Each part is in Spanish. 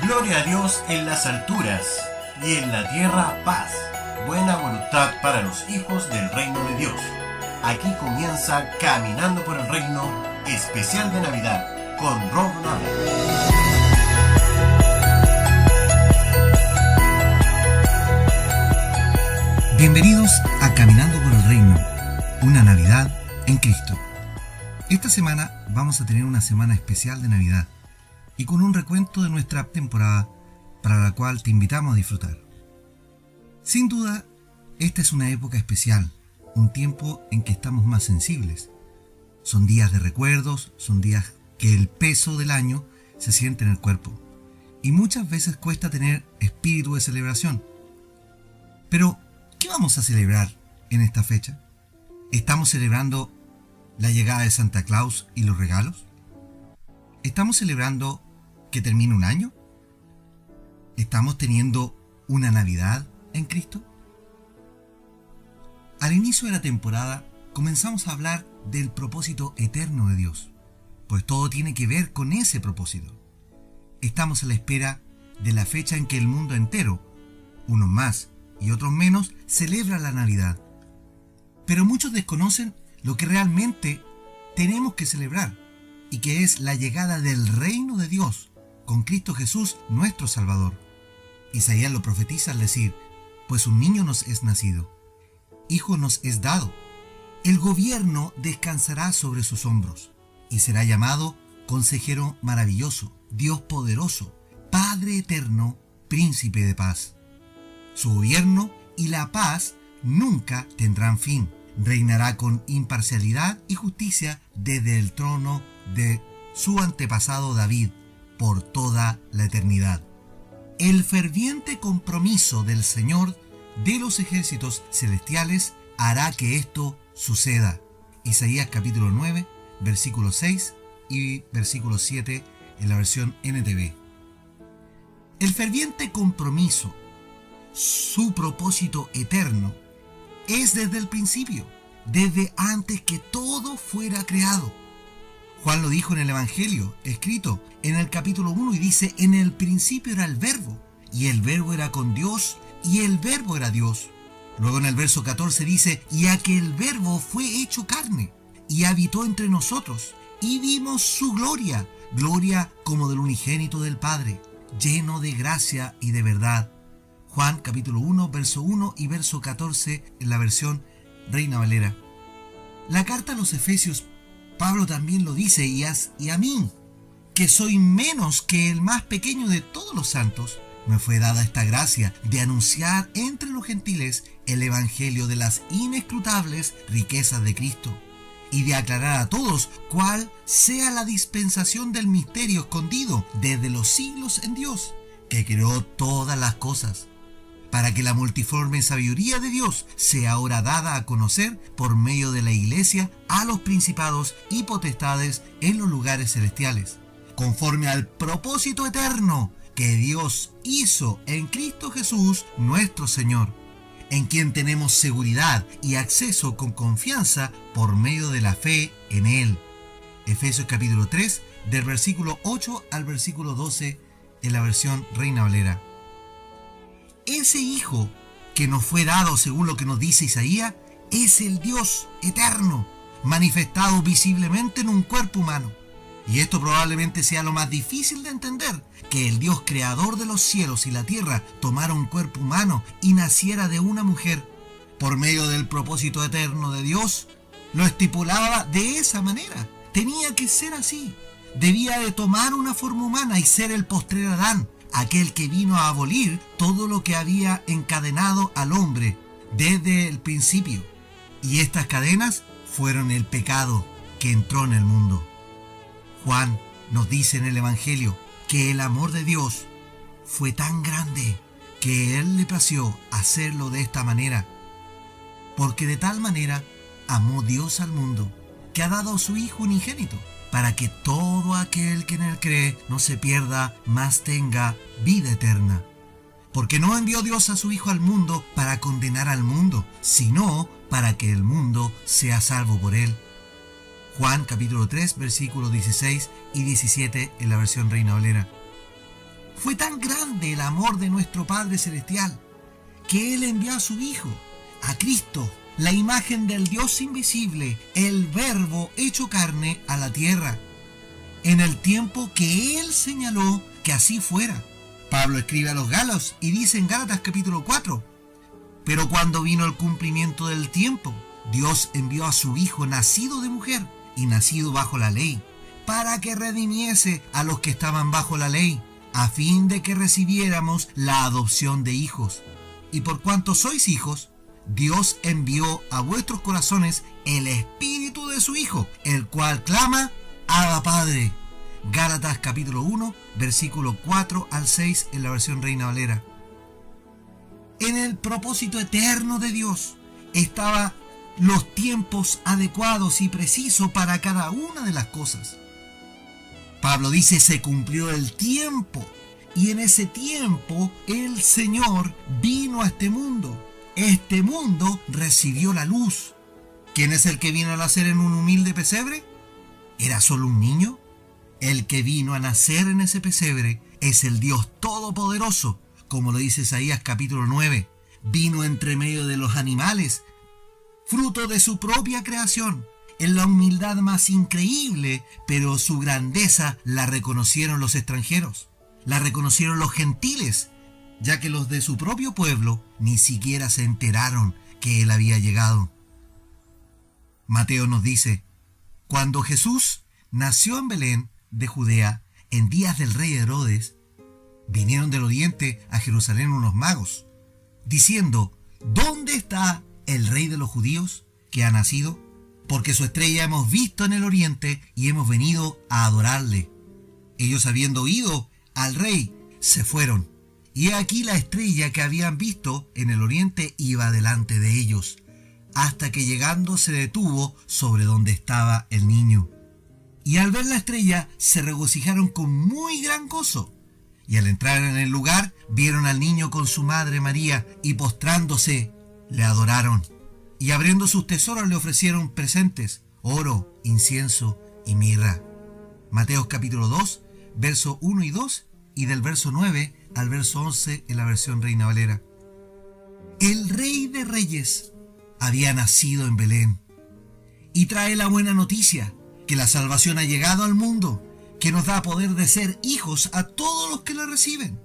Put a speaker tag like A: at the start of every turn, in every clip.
A: Gloria a Dios en las alturas y en la tierra paz, buena voluntad para los hijos del reino de Dios. Aquí comienza Caminando por el Reino, especial de Navidad, con Rob Ronaldo.
B: Bienvenidos a Caminando por el Reino, una Navidad en Cristo. Esta semana vamos a tener una semana especial de Navidad y con un recuento de nuestra temporada para la cual te invitamos a disfrutar. Sin duda, esta es una época especial, un tiempo en que estamos más sensibles. Son días de recuerdos, son días que el peso del año se siente en el cuerpo y muchas veces cuesta tener espíritu de celebración. Pero, ¿qué vamos a celebrar en esta fecha? ¿Estamos celebrando la llegada de Santa Claus y los regalos? ¿Estamos celebrando que termine un año? ¿Estamos teniendo una Navidad en Cristo? Al inicio de la temporada comenzamos a hablar del propósito eterno de Dios, pues todo tiene que ver con ese propósito. Estamos a la espera de la fecha en que el mundo entero, unos más y otros menos, celebra la Navidad. Pero muchos desconocen lo que realmente tenemos que celebrar, y que es la llegada del reino de Dios con Cristo Jesús, nuestro Salvador. Isaías lo profetiza al decir: pues un niño nos es nacido, hijo nos es dado, el gobierno descansará sobre sus hombros, y será llamado Consejero Maravilloso, Dios Poderoso, Padre Eterno, Príncipe de Paz. Su gobierno y la paz nunca tendrán fin. Reinará con imparcialidad y justicia desde el trono de su antepasado David por toda la eternidad. El ferviente compromiso del Señor de los ejércitos celestiales hará que esto suceda. Isaías capítulo 9, versículo 6 y versículo 7 en la versión NTV. El ferviente compromiso, su propósito eterno, es desde el principio, desde antes que todo fuera creado. Juan lo dijo en el Evangelio, escrito en el capítulo 1, y dice: en el principio era el Verbo, y el Verbo era con Dios, y el Verbo era Dios. Luego en el verso 14 dice: y aquel Verbo fue hecho carne, y habitó entre nosotros, y vimos su gloria, gloria como del unigénito del Padre, lleno de gracia y de verdad. Juan capítulo 1, verso 1 y verso 14 en la versión Reina Valera. La carta a los Efesios, Pablo también lo dice: y a mí, que soy menos que el más pequeño de todos los santos, me fue dada esta gracia de anunciar entre los gentiles el evangelio de las inescrutables riquezas de Cristo, y de aclarar a todos cuál sea la dispensación del misterio escondido desde los siglos en Dios, que creó todas las cosas, para que la multiforme sabiduría de Dios sea ahora dada a conocer por medio de la Iglesia a los principados y potestades en los lugares celestiales, conforme al propósito eterno que Dios hizo en Cristo Jesús nuestro Señor, en quien tenemos seguridad y acceso con confianza por medio de la fe en Él. Efesios capítulo 3, del versículo 8 al versículo 12 en la versión Reina Valera. Ese Hijo que nos fue dado, según lo que nos dice Isaías, es el Dios eterno, manifestado visiblemente en un cuerpo humano. Y esto probablemente sea lo más difícil de entender, que el Dios creador de los cielos y la tierra tomara un cuerpo humano y naciera de una mujer. Por medio del propósito eterno de Dios, lo estipulaba de esa manera. Tenía que ser así. Debía de tomar una forma humana y ser el postrer Adán, aquel que vino a abolir todo lo que había encadenado al hombre desde el principio. Y estas cadenas fueron el pecado que entró en el mundo. Juan nos dice en el Evangelio que el amor de Dios fue tan grande que Él le plació hacerlo de esta manera, porque de tal manera amó Dios al mundo, que ha dado a su Hijo unigénito, para que todo aquel que en Él cree no se pierda, mas tenga vida eterna. Porque no envió Dios a su Hijo al mundo para condenar al mundo, sino para que el mundo sea salvo por Él. Juan capítulo 3, versículos 16 y 17 en la versión Reina Valera. Fue tan grande el amor de nuestro Padre Celestial que Él envió a su Hijo, a Cristo, la imagen del Dios invisible, el Verbo hecho carne, a la tierra, en el tiempo que Él señaló que así fuera. Pablo escribe a los Gálatas y dice en Gálatas capítulo 4, pero cuando vino el cumplimiento del tiempo, Dios envió a su Hijo nacido de mujer y nacido bajo la ley, para que redimiese a los que estaban bajo la ley, a fin de que recibiéramos la adopción de hijos. Y por cuanto sois hijos, Dios envió a vuestros corazones el Espíritu de su Hijo, el cual clama, Abba Padre. Gálatas capítulo 1, versículo 4 al 6 en la versión Reina Valera. En el propósito eterno de Dios estaban los tiempos adecuados y precisos para cada una de las cosas. Pablo dice, se cumplió el tiempo, y en ese tiempo el Señor vino a este mundo. Este mundo recibió la luz. ¿Quién es el que vino a nacer en un humilde pesebre? ¿Era solo un niño? El que vino a nacer en ese pesebre es el Dios Todopoderoso, como lo dice Isaías capítulo 9. Vino entre medio de los animales, fruto de su propia creación, en la humildad más increíble, pero su grandeza la reconocieron los extranjeros, la reconocieron los gentiles, ya que los de su propio pueblo ni siquiera se enteraron que él había llegado. Mateo nos dice, cuando Jesús nació en Belén de Judea, en días del rey Herodes, vinieron del oriente a Jerusalén unos magos, diciendo, ¿dónde está el rey de los judíos que ha nacido? Porque su estrella hemos visto en el oriente y hemos venido a adorarle. Ellos, habiendo oído al rey, se fueron. Y aquí la estrella que habían visto en el oriente iba delante de ellos, hasta que llegando se detuvo sobre donde estaba el niño. Y al ver la estrella se regocijaron con muy gran gozo. Y al entrar en el lugar vieron al niño con su madre María, y postrándose le adoraron. Y abriendo sus tesoros le ofrecieron presentes, oro, incienso y mirra. Mateo capítulo 2, verso 1 y 2, y del verso 9 al verso 11 en la versión Reina Valera. El Rey de Reyes había nacido en Belén, y trae la buena noticia, que la salvación ha llegado al mundo, que nos da poder de ser hijos a todos los que la reciben.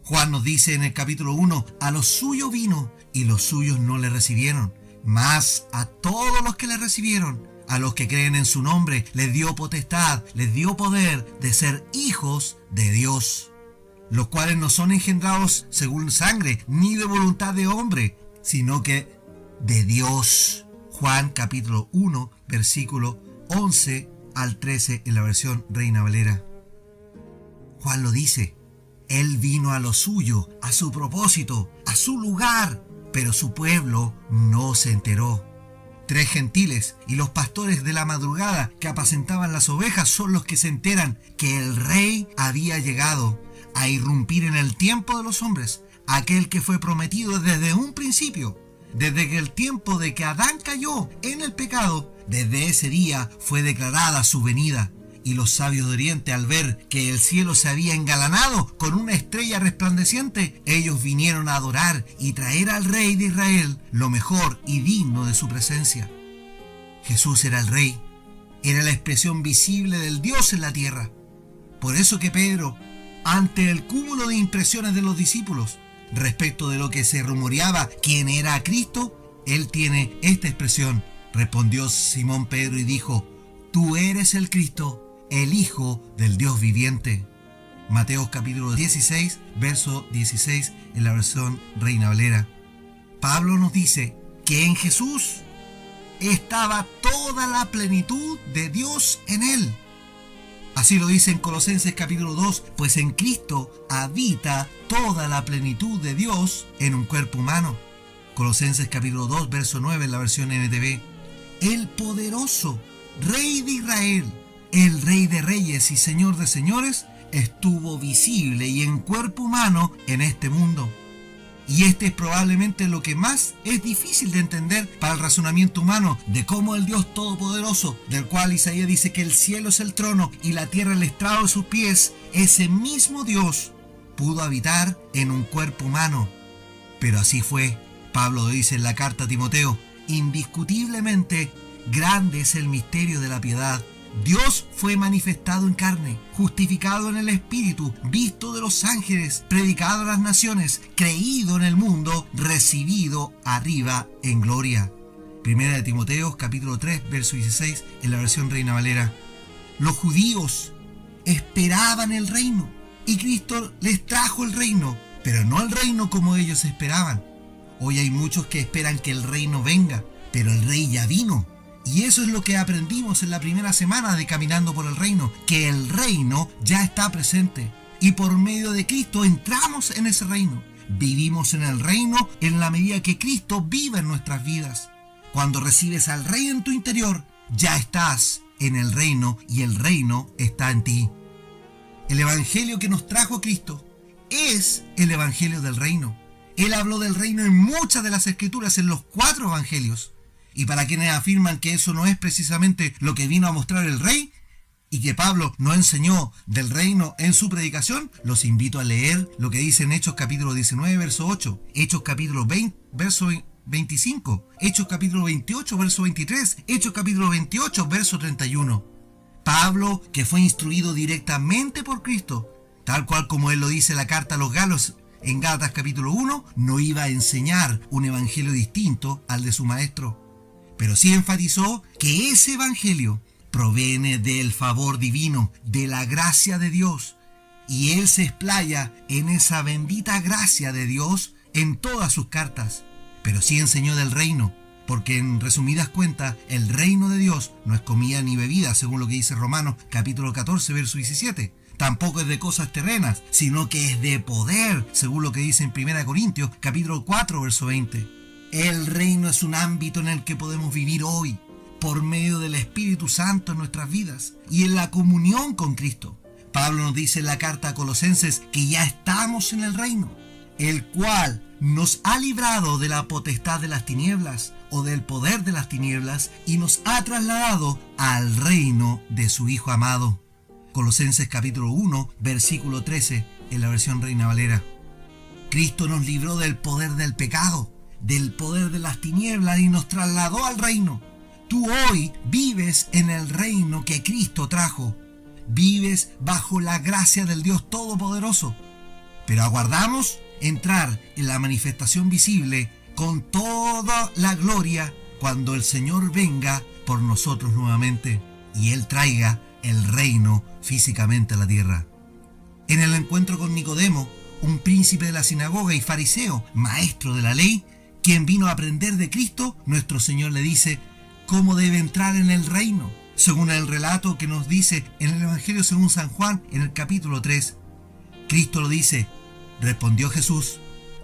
B: Juan nos dice en el capítulo 1, a los suyos vino, y los suyos no le recibieron, mas a todos los que le recibieron, a los que creen en su nombre, les dio potestad, les dio poder de ser hijos de Dios, los cuales no son engendrados según sangre, ni de voluntad de hombre, sino que de Dios. Juan capítulo 1, versículo 11 al 13 en la versión Reina Valera. Juan lo dice, Él vino a lo suyo, a su propósito, a su lugar, pero su pueblo no se enteró. 3 gentiles y los pastores de la madrugada que apacentaban las ovejas son los que se enteran que el rey había llegado a irrumpir en el tiempo de los hombres, aquel que fue prometido desde un principio. Desde que el tiempo de que Adán cayó en el pecado, desde ese día fue declarada su venida. Y los sabios de Oriente, al ver que el cielo se había engalanado con una estrella resplandeciente, ellos vinieron a adorar y traer al Rey de Israel lo mejor y digno de su presencia. Jesús era el Rey, era la expresión visible del Dios en la tierra. Por eso que Pedro, ante el cúmulo de impresiones de los discípulos, respecto de lo que se rumoreaba quién era Cristo, él tiene esta expresión. Respondió Simón Pedro y dijo, tú eres el Cristo, el Hijo del Dios viviente. Mateo capítulo 16, verso 16 en la versión Reina Valera. Pablo nos dice que en Jesús estaba toda la plenitud de Dios en él. Así lo dice en Colosenses capítulo 2, pues en Cristo habita toda la plenitud de Dios en un cuerpo humano. Colosenses capítulo 2, verso 9 en la versión NTV. El poderoso Rey de Israel, el Rey de Reyes y Señor de Señores, estuvo visible y en cuerpo humano en este mundo. Y este es probablemente lo que más es difícil de entender para el razonamiento humano, de cómo el Dios Todopoderoso, del cual Isaías dice que el cielo es el trono y la tierra el estrado de sus pies, ese mismo Dios pudo habitar en un cuerpo humano. Pero así fue. Pablo dice en la carta a Timoteo: indiscutiblemente grande es el misterio de la piedad. Dios fue manifestado en carne, justificado en el Espíritu, visto de los ángeles, predicado a las naciones, creído en el mundo, recibido arriba en gloria. Primera de Timoteo, capítulo 3, verso 16, en la versión Reina Valera. Los judíos esperaban el reino y Cristo les trajo el reino, pero no el reino como ellos esperaban. Hoy hay muchos que esperan que el reino venga, pero el rey ya vino. Y eso es lo que aprendimos en la primera semana de Caminando por el Reino, que el reino ya está presente. Y por medio de Cristo entramos en ese reino. Vivimos en el reino en la medida que Cristo vive en nuestras vidas. Cuando recibes al Rey en tu interior, ya estás en el reino y el reino está en ti. El evangelio que nos trajo Cristo es el evangelio del reino. Él habló del reino en muchas de las escrituras, en los 4 evangelios. Y para quienes afirman que eso no es precisamente lo que vino a mostrar el rey y que Pablo no enseñó del reino en su predicación, los invito a leer lo que dice en Hechos capítulo 19, verso 8, Hechos capítulo 20, verso 25, Hechos capítulo 28, verso 23, Hechos capítulo 28, verso 31. Pablo, que fue instruido directamente por Cristo, tal cual como él lo dice en la carta a los Galos en Gálatas capítulo 1, no iba a enseñar un evangelio distinto al de su maestro. Pero sí enfatizó que ese evangelio proviene del favor divino, de la gracia de Dios. Y él se explaya en esa bendita gracia de Dios en todas sus cartas. Pero sí enseñó del reino, porque en resumidas cuentas, el reino de Dios no es comida ni bebida, según lo que dice Romanos capítulo 14, verso 17. Tampoco es de cosas terrenas, sino que es de poder, según lo que dice en 1 Corintios capítulo 4, verso 20. El reino es un ámbito en el que podemos vivir hoy, por medio del Espíritu Santo en nuestras vidas y en la comunión con Cristo. Pablo nos dice en la carta a Colosenses que ya estamos en el reino, el cual nos ha librado de la potestad de las tinieblas o del poder de las tinieblas y nos ha trasladado al reino de su Hijo amado. Colosenses capítulo 1, versículo 13, en la versión Reina Valera. Cristo nos libró del poder del pecado, del poder de las tinieblas y nos trasladó al reino. Tú hoy vives en el reino que Cristo trajo. Vives bajo la gracia del Dios Todopoderoso. Pero aguardamos entrar en la manifestación visible con toda la gloria cuando el Señor venga por nosotros nuevamente y Él traiga el reino físicamente a la tierra. En el encuentro con Nicodemo, un príncipe de la sinagoga y fariseo, maestro de la ley, quien vino a aprender de Cristo, nuestro Señor le dice cómo debe entrar en el reino, según el relato que nos dice en el Evangelio según San Juan, en el capítulo 3. Cristo lo dice: respondió Jesús: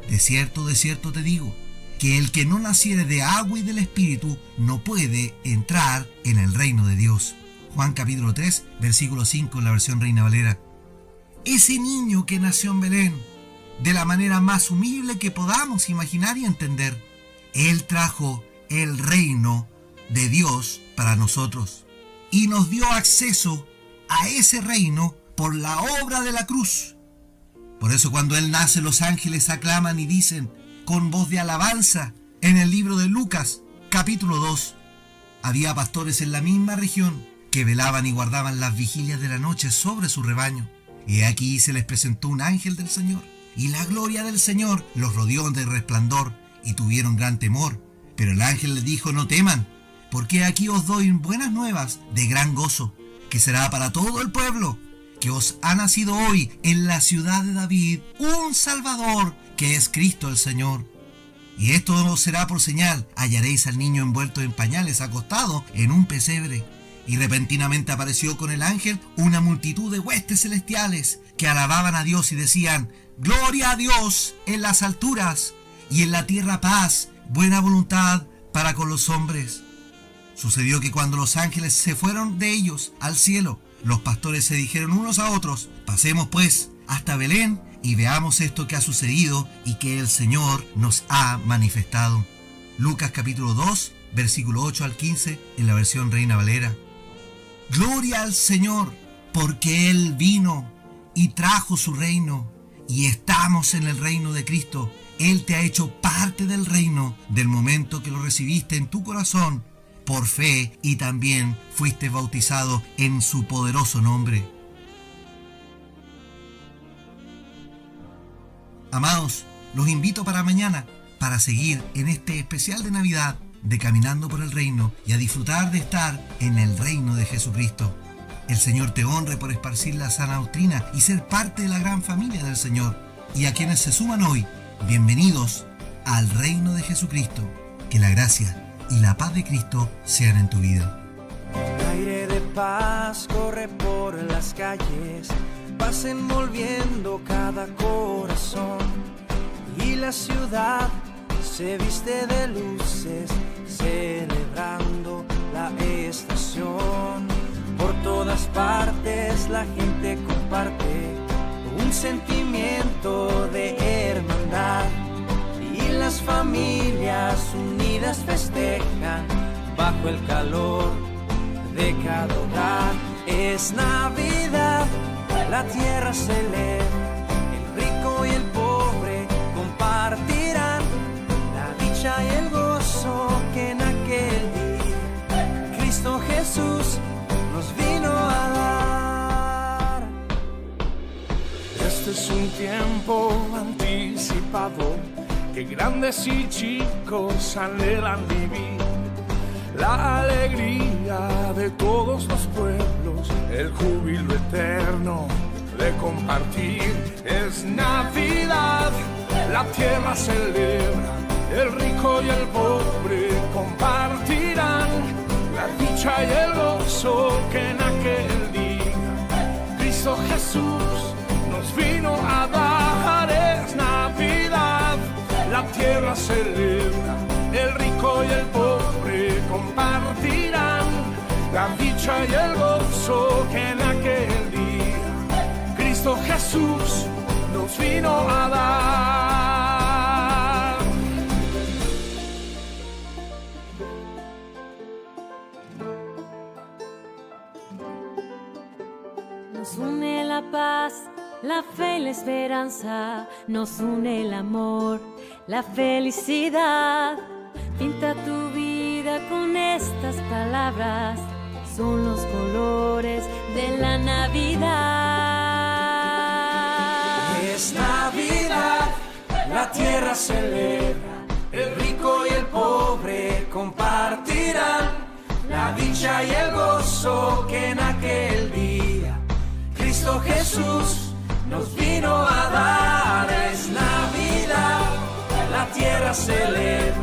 B: de cierto te digo, que el que no naciere de agua y del Espíritu no puede entrar en el reino de Dios. Juan capítulo 3, versículo 5 en la versión Reina Valera. Ese niño que nació en Belén, de la manera más humilde que podamos imaginar y entender, Él trajo el reino de Dios para nosotros y nos dio acceso a ese reino por la obra de la cruz. Por eso cuando Él nace, los ángeles aclaman y dicen con voz de alabanza en el libro de Lucas capítulo 2, había pastores en la misma región que velaban y guardaban las vigilias de la noche sobre su rebaño. Y aquí se les presentó un ángel del Señor, y la gloria del Señor los rodeó de resplandor, y tuvieron gran temor. Pero el ángel les dijo: no teman, porque aquí os doy buenas nuevas de gran gozo, que será para todo el pueblo, que os ha nacido hoy en la ciudad de David un Salvador, que es Cristo el Señor. Y esto os será por señal: hallaréis al niño envuelto en pañales, acostado en un pesebre. Y repentinamente apareció con el ángel una multitud de huestes celestiales que alababan a Dios y decían: gloria a Dios en las alturas y en la tierra paz, buena voluntad para con los hombres. Sucedió que cuando los ángeles se fueron de ellos al cielo, los pastores se dijeron unos a otros: pasemos pues hasta Belén y veamos esto que ha sucedido y que el Señor nos ha manifestado. Lucas capítulo 2, versículo 8 al 15 en la versión Reina Valera. Gloria al Señor, porque Él vino y trajo su reino y estamos en el reino de Cristo. Él te ha hecho parte del reino del momento que lo recibiste en tu corazón por fe y también fuiste bautizado en su poderoso nombre. Amados, los invito para mañana para seguir en este especial de Navidad de Caminando por el Reino y a disfrutar de estar en el reino de Jesucristo. El Señor te honre por esparcir la sana doctrina y ser parte de la gran familia del Señor. Y a quienes se suman hoy, bienvenidos al reino de Jesucristo. Que la gracia y la paz de Cristo sean en tu vida.
C: Aire de paz corre por las calles, paz envolviendo cada corazón, y la ciudad se viste de luces, celebrando la estación. Por todas partes la gente comparte un sentimiento de hermandad, y las familias unidas festejan bajo el calor de cada hogar. Es Navidad, la tierra celebra, el rico y el pobre compartirán la dicha y el gozo que en aquel día Cristo Jesús nos vino a dar.
D: Este es un tiempo anticipado que grandes y chicos anhelan vivir. La alegría de todos los pueblos, el júbilo eterno de compartir. Es Navidad, la tierra celebra, el rico y el pobre compartirán la dicha y el gozo que en aquel día Cristo Jesús nos vino a dar. Es Navidad, la tierra celebra, el rico y el pobre compartirán la dicha y el gozo que en aquel día Cristo Jesús nos vino a dar.
E: Nos une la paz, la fe y la esperanza, nos une el amor, la felicidad. Pinta tu vida con estas palabras, son los colores de la Navidad.
C: Es Navidad, la tierra celebra, el rico y el pobre compartirán la dicha y el gozo que en aquel día Cristo Jesús nos vino a dar. Es Navidad, la tierra celebra,